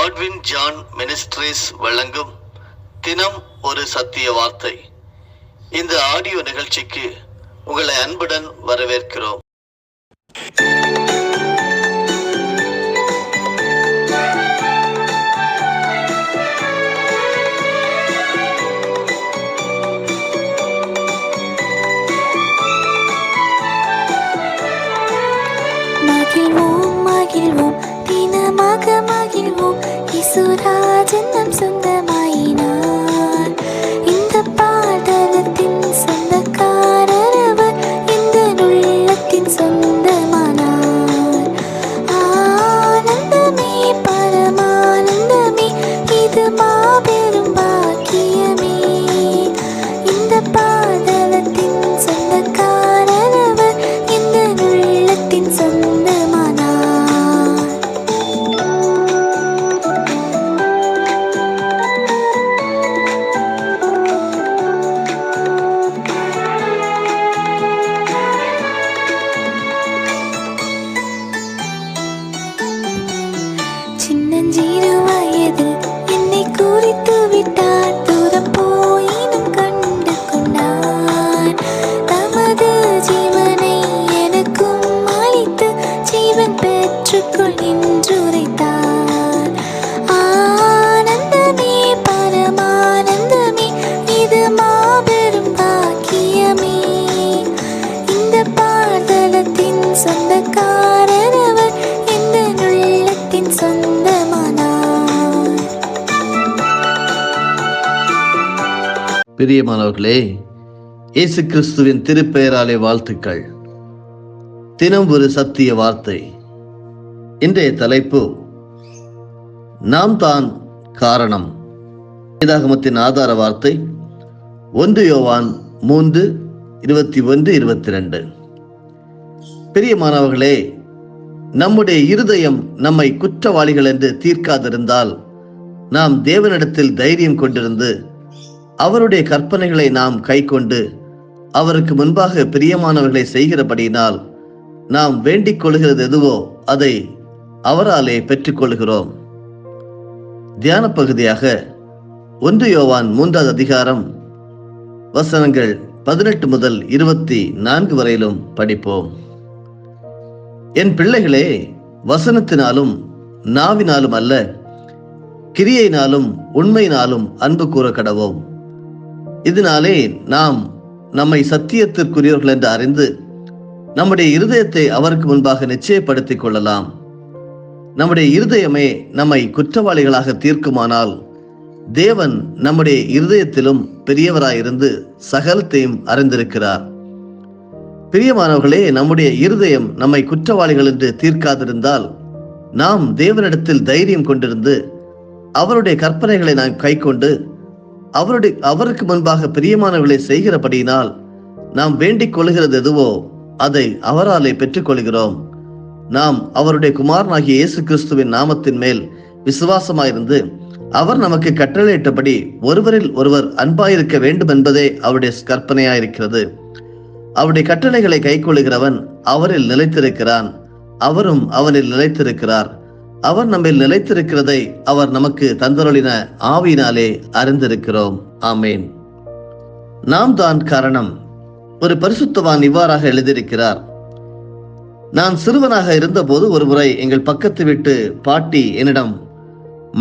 Godwin John ministries வழங்கும் தினம் ஒரு சத்திய வார்த்தை. இந்த ஆடியோ நிகழ்ச்சிக்கு உங்களை அன்புடன் வரவேற்கிறோம். மகிழ்வோம் மகிழ்வோம் தினமாக மகிழ்வோம், இயேசுராஜன் நம் சொந்தமாயினார். இந்த பாடலத்தின் சொந்தக்காரர் அவர், இந்த உள்ளத்தின் சொந்தமானார். ஆனந்தமே பரமானந்தமே, இது மாபெரும் பாக்கியமே. இந்த பாடலத்தின் சொந்தக்காரர் அவர், இந்த உள்ளத்தின் சொந்தமானார். சின்னஞ்சிறு வயதில் என்னை குறித்து விட்டார், தூரம் போயினும் கண்டு கொண்டார். தமது ஜீவனை எனக்கும் அளித்து ஜீவன் பெற்றுக்கொள் என்று உரைத்தார். ஆனந்தமே பரமானந்தமே, இது மாபெரும் பாக்கியமே. இந்த பாடலத்தின் சொந்தக்காரர் அவர், இந்த உள்ளத்தின் சொந்தமானார். பிரியமானவர்களே, இயேசு கிறிஸ்துவின் திருப்பெயராலே வாழ்த்துக்கள். தினம் ஒரு சத்திய வார்த்தை. இன்றைய தலைப்பு, நாம் தான் காரணம். வேதாகமத்தின் ஆதார வார்த்தை 1 யோவான் 3:21-22. பிரியமானவர்களே, நம்முடைய இருதயம் நம்மை குற்றவாளிகள் என்று தீர்க்காதிருந்தால் நாம் தேவனிடத்தில் தைரியம் கொண்டிருந்து அவருடைய கற்பனைகளை நாம் கைக்கொண்டு அவருக்கு முன்பாக பிரியமானவர்களை செய்கிறபடியினால் நாம் வேண்டிக் கொள்கிறது எதுவோ அதை அவராலே பெற்றுக்கொள்கிறோம். தியான பகுதியாக 1 யோவான் 3ஆம் அதிகாரம் வசனங்கள் 18 முதல் 24 வரையிலும் படிப்போம். என் பிள்ளைகளே, வசனத்தினாலும் நாவினாலும் அல்ல, கிரியையினாலும் உண்மையினாலும் அன்பு கூற கடவோம். இதனாலே நாம் நம்மை சத்தியத்திற்குரியவர்கள் என்று அறிந்து நம்முடைய இருதயத்தை அவருக்கு முன்பாக நிச்சயப்படுத்திக் கொள்ளலாம். நம்முடைய இருதயமே நம்மை குற்றவாளிகளாக தீர்க்குமானால் தேவன் நம்முடைய இருதயத்திலும் பெரியவராயிருந்து சகலத்தையும் அறிந்திருக்கிறார். பிரியமானவர்களே, நம்முடைய இருதயம் நம்மை குற்றவாளிகள் என்று தீர்க்காதிருந்தால் நாம் தேவனிடத்தில் தைரியம் கொண்டிருந்து அவருடைய கற்பனைகளை நாம் கைக்கொண்டு அவருக்கு முன்பாக பிரியமானவர்களை செய்கிறபடியினால் நாம் வேண்டிக் கொள்கிறது எதுவோ அதை அவராலே பெற்றுக்கொள்கிறோம். நாம் அவருடைய குமாரனாகிய இயேசு கிறிஸ்துவின் நாமத்தின் மேல் விசுவாசமாயிருந்து அவர் நமக்கு கட்டளையிட்டபடி ஒருவரில் ஒருவர் அன்பாயிருக்க வேண்டும் என்பதே அவருடைய கற்பனையாயிருக்கிறது. அவருடைய கட்டளைகளை கைக்கொள்கிறவன் அவரில் நிலைத்திருக்கிறான், அவரும் அவனில் நிலைத்திருக்கிறார். அவர் நம்மில் நிலைத்திருக்கிறதை அவர் நமக்கு தந்தருளின ஆவியினாலே அறிந்திருக்கிறோம். ஆமேன். நாம் தான் காரணம். ஒரு பரிசுத்தவான் இவ்வாறாக எழுதியிருக்கிறார். நான் சிறுவனாக இருந்தபோது ஒருமுறை எங்கள் பக்கத்து வீட்டு பாட்டி என்னிடம்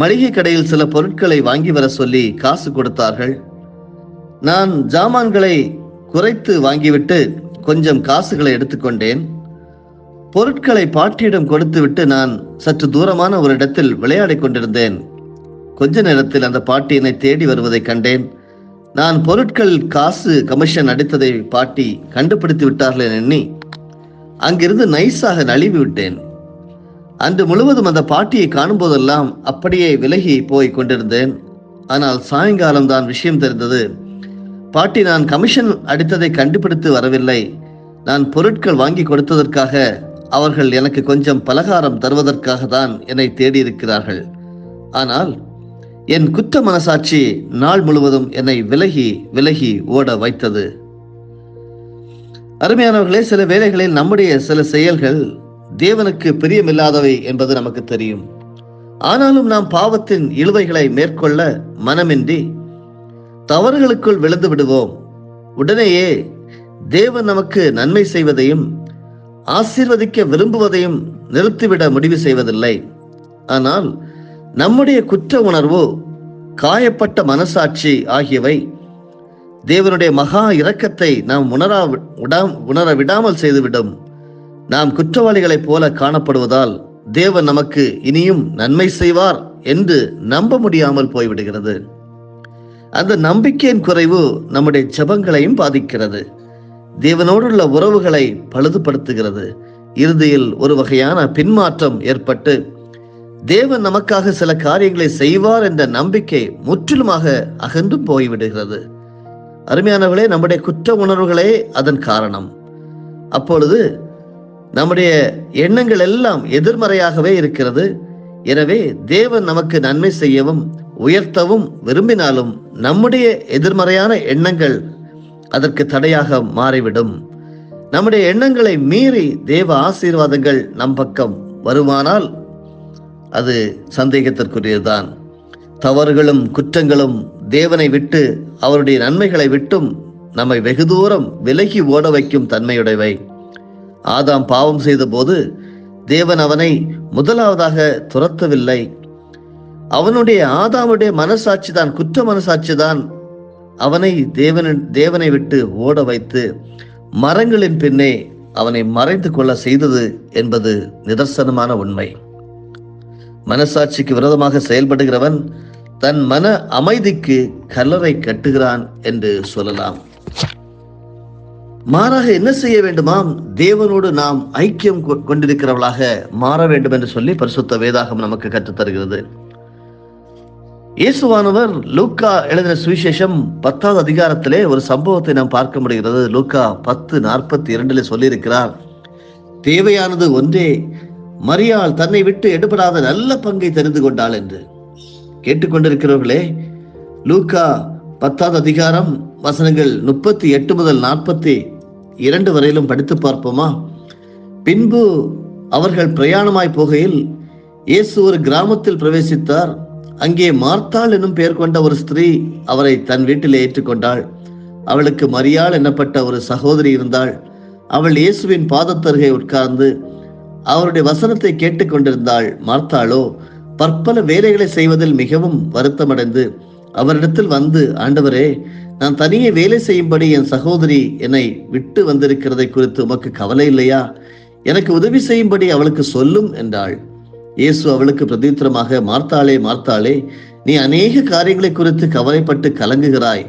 மளிகை கடையில் சில பொருட்களை வாங்கி வர சொல்லி காசு கொடுத்தார்கள். நான் ஜாமான்களை குறைத்து வாங்கிவிட்டு கொஞ்சம் காசுகளை எடுத்துக்கொண்டேன். பொருட்களை பாட்டியிடம் கொடுத்துவிட்டு நான் சற்று தூரமான ஒரு இடத்தில் விளையாடிக் கொண்டிருந்தேன். கொஞ்ச நேரத்தில் அந்த பாட்டி என்னை தேடி வருவதை கண்டேன். நான் பொருட்கள் காசு கமிஷன் அடித்ததை பாட்டி கண்டுபிடித்து விட்டார்கள் எண்ணி அங்கிருந்து நைஸாக நழுவி விட்டேன். அன்று முழுவதும் அந்த பாட்டியை காணும் போதெல்லாம் அப்படியே விலகி போய் கொண்டிருந்தேன். ஆனால் சாயங்காலம் தான் விஷயம் தெரிந்தது. பாட்டி நான் கமிஷன் அடித்ததை கண்டுபிடித்து வரவில்லை, நான் பொருட்கள் வாங்கி கொடுத்ததற்காக அவர்கள் எனக்கு கொஞ்சம் பலகாரம் தருவதற்காக தான் என்னை தேடி இருக்கிறார்கள். ஆனால் என் குற்ற மனசாட்சி நாள் முழுவதும் என்னை விலகி விலகி ஓட வைத்தது. அருமையானவர்களே, சில வேளைகளில் நம்முடைய சில செயல்கள் தேவனுக்கு பிரியமில்லாதவை என்பது நமக்கு தெரியும். ஆனாலும் நாம் பாவத்தின் இழுவைகளை மேற்கொள்ள மனமின்றி தவறுகளுக்குள் விழுந்து விடுவோம். உடனேயே தேவன் நமக்கு நன்மை செய்வதையும் ஆசீர்வதிக்க விரும்புவதையும் நிறுத்திவிட முடிவு செய்வதில்லை. ஆனால் நம்முடைய குற்ற உணர்வு, காயப்பட்ட மனசாட்சி ஆகியவை தேவனுடைய மகா இரக்கத்தை நாம் உணர விடாமல் செய்துவிடும். நாம் குற்றவாளிகளைப் போல காணப்படுவதால் தேவன் நமக்கு இனியும் நன்மை செய்வார் என்று நம்ப முடியாமல் போய்விடுகிறது. அந்த நம்பிக்கையின் குறைவு நம்முடைய ஜெபங்களையும் பாதிக்கிறது. தேவனோடுள்ள உறவுகளை பழுதுபடுத்துகிறது. இறுதியில் ஒரு வகையான பின்மாற்றம் ஏற்பட்டு தேவன் நமக்காக சில காரியங்களை செய்வார் என்ற நம்பிக்கை முற்றிலுமாக அகன்று போய்விடுகிறது. அருமையானவர்களே, நம்முடைய குற்ற உணர்வுகளே அதன் காரணம். அப்பொழுது நம்முடைய எண்ணங்கள் எல்லாம் எதிர்மறையாகவே இருக்கிறது. எனவே தேவன் நமக்கு நன்மை செய்யவும் உயர்த்தவும் விரும்பினாலும் நம்முடைய எதிர்மறையான எண்ணங்கள் அதற்கு தடையாக மாறிவிடும். நம்முடைய எண்ணங்களை மீறி தேவ ஆசீர்வாதங்கள் நம் பக்கம் வருமானால் அது சந்தேகத்திற்குரியதுதான். தவறுகளும் குற்றங்களும் தேவனை விட்டு அவருடைய நன்மைகளை விட்டும் நம்மை வெகு தூரம் விலகி ஓட வைக்கும் தன்மையுடையவை. ஆதாம் பாவம் செய்த போது தேவன் அவனை முதலாவதாக துரத்தவில்லை. அவனுடைய ஆதாமுடைய மனசாட்சி தான், குற்ற மனசாட்சி தான் அவனை தேவனை விட்டு ஓட வைத்து மரங்களின் பின்னே அவனை மறைந்து கொள்ள செய்தது என்பது நிதர்சனமான உண்மை. மனசாட்சிக்கு விரோதமாக செயல்படுகிறவன் தன் மன அமைதிக்கு கல்லறை கட்டுகிறான் என்று சொல்லலாம். மாறாக என்ன செய்ய வேண்டுமாம்? தேவனோடு நாம் ஐக்கியம் கொண்டிருக்கிறவர்களாக மாற வேண்டும் என்று சொல்லி பரிசுத்த வேதாகம் நமக்கு கற்றுத்தருகிறது. இயேசுவானவர் லூக்கா எழுதின சுவிசேஷம் 10வது அதிகாரத்திலே ஒரு சம்பவத்தை நாம் பார்க்க முடிகிறது. லூக்கா 10:42 சொல்லியிருக்கிறார், தேவையானது ஒன்றே, மரியாள் தன்னை விட்டு எடுபடாத நல்ல பங்கை தெரிந்து கொண்டாள் என்று. கேட்டுக்கொண்டிருக்கிறவர்களே, லூக்கா 10வது அதிகாரம் வசனங்கள் 38 முதல் 42 வரையிலும் படித்து பார்ப்போமா? பின்பு அவர்கள் பிரயாணமாய் போகையில் இயேசு ஒரு கிராமத்தில் பிரவேசித்தார். அங்கே மார்த்தாள் என்னும் பெயர் கொண்ட ஒரு ஸ்திரீ அவரை தன் வீட்டிலே ஏற்றுக்கொண்டாள். அவளுக்கு மரியாள் என்னப்பட்ட ஒரு சகோதரி இருந்தாள். அவள் இயேசுவின் பாதத்தருகே உட்கார்ந்து அவருடைய வசனத்தை கேட்டுக்கொண்டிருந்தாள். மார்த்தாளோ பற்பல வேலைகளை செய்வதில் மிகவும் வருத்தமடைந்து அவரிடத்தில் வந்து, ஆண்டவரே, நான் தனியே வேலை செய்யும்படி என் சகோதரி என்னை விட்டு வந்திருக்கிறதை குறித்து உமக்கு கவலை இல்லையா? எனக்கு உதவி செய்யும்படி அவளுக்கு சொல்லும் என்றாள். இயேசு அவளுக்கு பிரதியுத்தரமாக, மார்த்தாளே, மார்த்தாளே, நீ அநேக காரியங்களை குறித்து கவலைப்பட்டு கலங்குகிறாய்.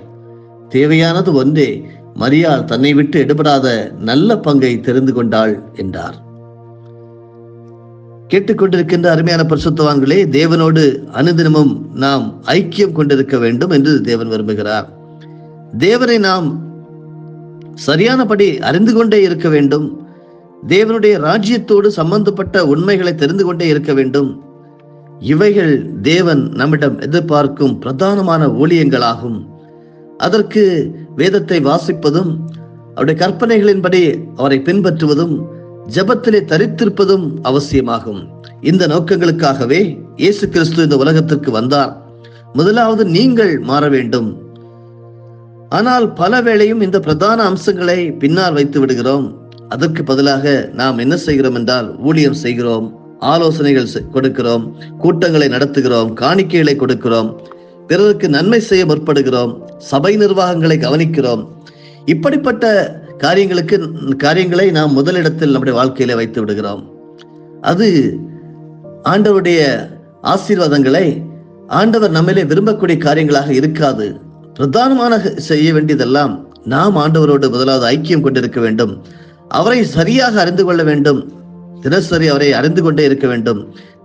தேவையானது ஒன்றே, மரியாள் தன்னை விட்டு எடுபடாத நல்ல பங்கை தெரிந்து கொண்டாள் என்றார். கேட்டுக்கொண்டிருக்கின்ற அருமையான பரிசுத்தவான்களே, தேவனோடு அனுதினமும் நாம் ஐக்கியம் கொண்டிருக்க வேண்டும் என்று தேவன் விரும்புகிறார். தேவனை நாம் சரியானபடி அறிந்து கொண்டே இருக்க வேண்டும். தேவனுடைய ராஜ்யத்தோடு சம்பந்தப்பட்ட உண்மைகளை தெரிந்து கொண்டே இருக்க வேண்டும். இவைகள் தேவன் நம்மிடம் எதிர்பார்க்கும் பிரதானமான ஊழியங்களாகும். அதற்கு வேதத்தை வாசிப்பதும் அவருடைய கற்பனைகளின்படி அவரை பின்பற்றுவதும் ஜெபத்திலே தரித்திருப்பதும் அவசியமாகும். இந்த நோக்கங்களுக்காகவே இயேசு கிறிஸ்து இந்த உலகத்திற்கு வந்தார். முதலாவது நீங்கள் மாற வேண்டும். ஆனால் பல வேளையும் இந்த பிரதான அம்சங்களை பின்னால் வைத்து விடுகிறோம். அதற்கு பதிலாக நாம் என்ன செய்கிறோம் என்றால், ஊழியம் செய்கிறோம், ஆலோசனைகள் கொடுக்கிறோம், கூட்டங்களை நடத்துகிறோம், காணிக்கைகளை கொடுக்கிறோம், பிறருக்கு நன்மை செய்ய முற்படுகிறோம், சபை நிர்வாகங்களை கவனிக்கிறோம். இப்படிப்பட்ட காரியங்களை நாம் முதலிடத்தில் நம்முடைய வாழ்க்கையில வைத்து விடுகிறோம். அது ஆண்டவருடைய ஆசீர்வாதங்களை ஆண்டவர் நம்மிலே விரும்பக்கூடிய காரியங்களாக இருக்காது. பிரதானமான செய்ய வேண்டியதெல்லாம் நாம் ஆண்டவரோடு முதலாவது ஐக்கியம் கொண்டிருக்க வேண்டும். அவரை சரியாக அறிந்து கொள்ள வேண்டும். தினசரி அவரை அறிந்து கொண்டே இருக்க வேண்டும்.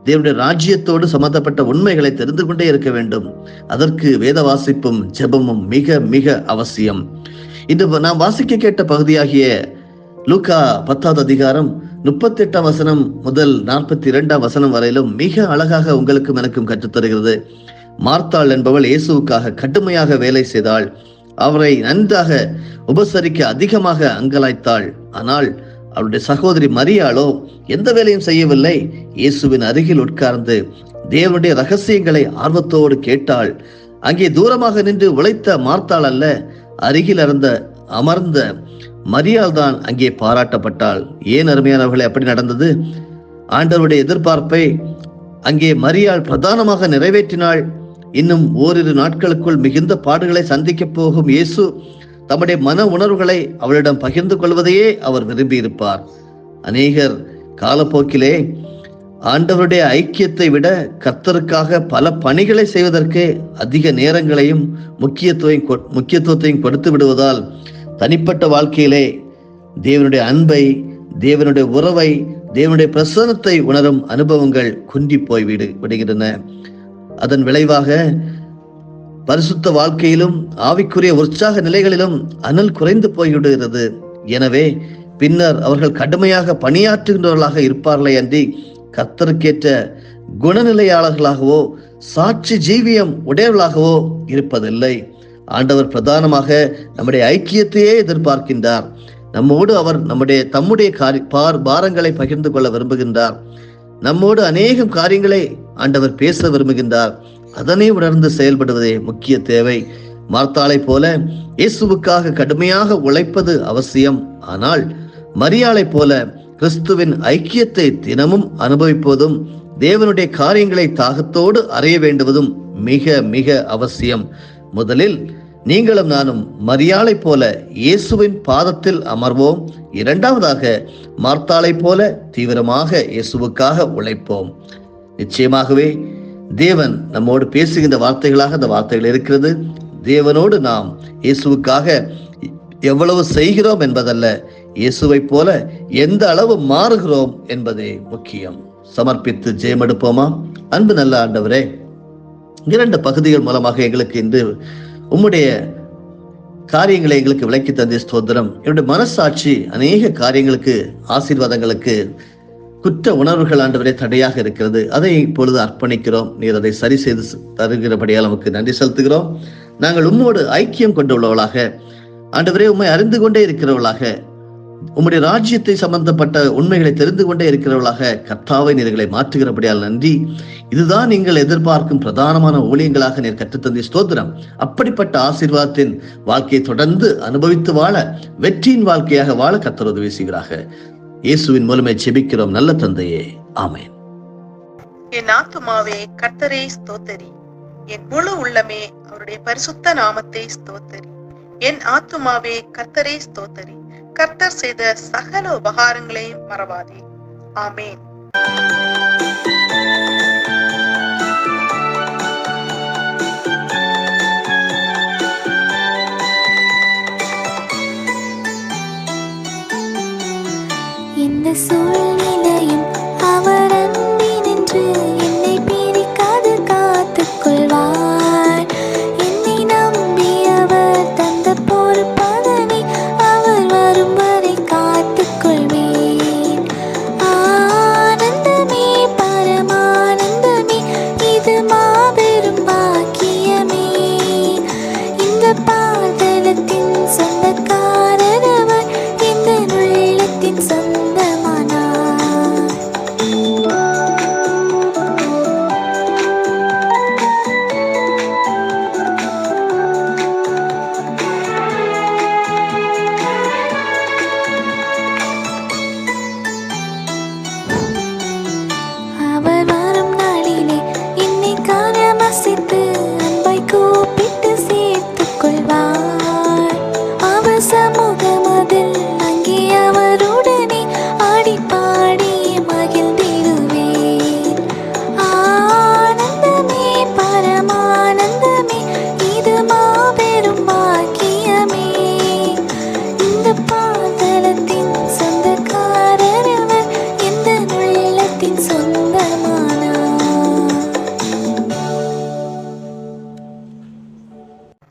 தேவனுடைய ராஜ்யத்தோடு சம்பந்தப்பட்ட உண்மைகளை தெரிந்து கொண்டே இருக்க வேண்டும். அதற்கு வேத வாசிப்பும் ஜெபமும் மிக மிக அவசியம். இன்று நாம் வாசிக்க கேட்ட பகுதியாகிய லூக்கா 10வது அதிகாரம் 38ஆம் வசனம் முதல் 42ஆம் வசனம் வரையிலும் மிக அழகாக உங்களுக்கும் எனக்கும் கற்றுத்தருகிறது. மார்த்தாள் என்பவள் இயேசுவுக்காக கடுமையாக வேலை செய்தாள். அவரை நன்றாக உபசரிக்க அதிகமாக அங்கலாய்த்தாள். ஆனால் அவருடைய சகோதரி மரியாளோ எந்த வேலையும் செய்யவில்லை. இயேசுவின் அருகில் உட்கார்ந்து தேவனுடைய ரகசியங்களை ஆர்வத்தோடு கேட்டாள். அங்கே தூரமாக நின்று உழைத்த மார்த்தாள் அல்ல, அருகில் அமர்ந்த மரியாள் தான் அங்கே பாராட்டப்பட்டாள். ஏன் அருமையானவர்களே அப்படி நடந்தது? ஆண்டவருடைய எதிர்பார்ப்பை அங்கே மரியாள் பிரதானமாக நிறைவேற்றினாள். இன்னும் ஓரிரு நாட்களுக்குள் மிகுந்த பாடுகளை சந்திக்கப் போகும் இயேசு தம்முடைய மன உணர்வுகளை அவளிடம் பகிர்ந்து கொள்வதையே அவர் விரும்பி இருப்பார். அநேகர் காலப்போக்கிலே ஆண்டவருடைய ஐக்கியத்தை விட கர்த்தருக்காக பல பணிகளை செய்வதற்கு அதிக நேரங்களையும் முக்கியத்துவத்தையும் கொடுத்து விடுவதால் தனிப்பட்ட வாழ்க்கையிலே தேவனுடைய அன்பை, தேவனுடைய உறவை, தேவனுடைய பிரசன்னத்தை உணரும் அனுபவங்கள் குன்றி போய் விடுகின்றன. அதன் விளைவாக பரிசுத்த வாழ்க்கையிலும் ஆவிக்குரிய உற்சாக நிலைகளிலும் அனல் குறைந்து போய்விடுகிறது. எனவே பின்னர் அவர்கள் கடுமையாக பணியாற்றுகின்றவர்களாக இருப்பார்களே அன்றி கர்த்தருக்கேற்ற குணநிலையாளர்களாகவோ சாட்சி ஜீவியம் உடையவர்களாகவோ இருப்பதில்லை. ஆண்டவர் பிரதானமாக நம்முடைய ஐக்கியத்தையே எதிர்பார்க்கின்றார். நம்மோடு அவர் தம்முடைய பாரங்களை பகிர்ந்து கொள்ள விரும்புகின்றார். நம்மோடு அநேகம் காரியங்களை ஆண்டவர் பேச விரும்புகின்றார். அதனை உணர்ந்து செயல்படுவதே முக்கிய தேவை. மார்த்தாளை போல இயேசுவுக்காக கடுமையாக உழைப்பது அவசியம். ஆனால் மரியாளை போல கிறிஸ்துவின் ஐக்கியத்தை தினமும் அனுபவிப்பதும் தேவனுடைய காரியங்களை தாகத்தோடு அறிய வேண்டுவதும் மிக மிக அவசியம். முதலில் நீங்களும் நானும் மரியாளை போல இயேசுவின் பாதத்தில் அமர்வோம். இரண்டாவதாக மார்த்தாளை போல தீவிரமாக இயேசுவுக்காக உழைப்போம். நிச்சயமாகவே தேவன் நம்மோடு பேசுகின்ற வார்த்தைகளாக அந்த வார்த்தைகள் இருக்கிறது. தேவனோடு நாம் இயேசுவுக்காக எவ்வளவு செய்கிறோம் என்பதல்ல, இயேசுவை போல எந்த அளவு மாறுகிறோம் என்பதே முக்கியம். சமர்ப்பித்து ஜெயமெடுப்போமா? அன்பு நல்ல ஆண்டவரே, 2 பகுதிகள் மூலமாக எங்களுக்கு இன்று உம்முடைய காரியங்களை எங்களுக்கு விளக்கி தந்தை ஸ்தோத்திரம். என்னுடைய மனசாட்சி அநேக காரியங்களுக்கு, ஆசீர்வாதங்களுக்கு குற்ற உணர்வுகள் ஆண்டவரே தடையாக இருக்கிறது. அதை இப்பொழுது அர்ப்பணிக்கிறோம். நீர் அதை சரி செய்து தருகிறபடியால் நமக்கு நன்றி செலுத்துகிறோம். நாங்கள் உம்மோடு ஐக்கியம் கொண்டுள்ளவர்களாக ஆண்டவரே, உம்மை அறிந்து கொண்டே இருக்கிறவர்களாக, உம்முடைய ராஜ்யத்தை சம்பந்தப்பட்ட உண்மைகளை தெரிந்து கொண்டே இருக்கிறவர்களாக கர்த்தாவை நீர்களை மாற்றுகிறபடியால் நன்றி. இதுதான் நீங்கள் எதிர்பார்க்கும் பிரதானமான ஊழியங்களாக நீர் கற்றுத்தந்தை ஸ்தோத்திரம். அப்படிப்பட்ட ஆசீர்வாதத்தின் வாழ்க்கையை தொடர்ந்து அனுபவித்து வாழ, வெற்றியின் வாழ்க்கையாக வாழ கர்த்தர் உதவி செய்கிறாக. இயேசுவின் மூலமே ஜெபிக்கிறோம் நல்ல தந்தையே, ஆமென். என் ஆத்துமாவே கர்த்தரை ஸ்தோத்தரி, என் முழு உள்ளமே அவருடைய பரிசுத்த நாமத்தை ஸ்தோத்தரி. என் ஆத்துமாவே கர்த்தரை ஸ்தோத்தரி, கர்த்தர் செய்த சகல உபகாரங்களையும் மறவாதே. ஆமென். இந்த சூழ்நிலையும் அவர் அன்பினின்று என்னை பிரிக்காது காத்துக் கொள்வார். என்னை நம்பி அவர் தந்த பொறுப்பதனை அவர் வரும் வரை காத்துக் கொள்வேன். ஆனந்தமே பரமானந்தமே, இது மாபெரும் பாக்கியமே. இந்த பாதலத்தின் சொந்தக்காரர் அவர், இந்த உள்ளத்தின் சொந்த அவர் வரும் நாளிலே என்னை காணமசித்து அன்பாய் கூப்பிட்டு சேர்த்துக் கொள்வார். அவர் சமூகமதில் அங்கே அவருடனே ஆடி பாடி மகிழ்ந்திடுவேன். ஆனந்தமே பரமானந்தமே, இது மாபெரும் பாக்கியமே. இந்த பாதலத்தின் சொந்தக்காரர் அவர், இந்த உள்ளத்தின்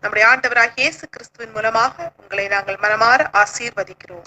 நம்முடைய ஆண்டவராகிய இயேசு கிறிஸ்துவின் மூலமாக உங்களை நாங்கள் மனமாற ஆசீர்வதிக்கிறோம்.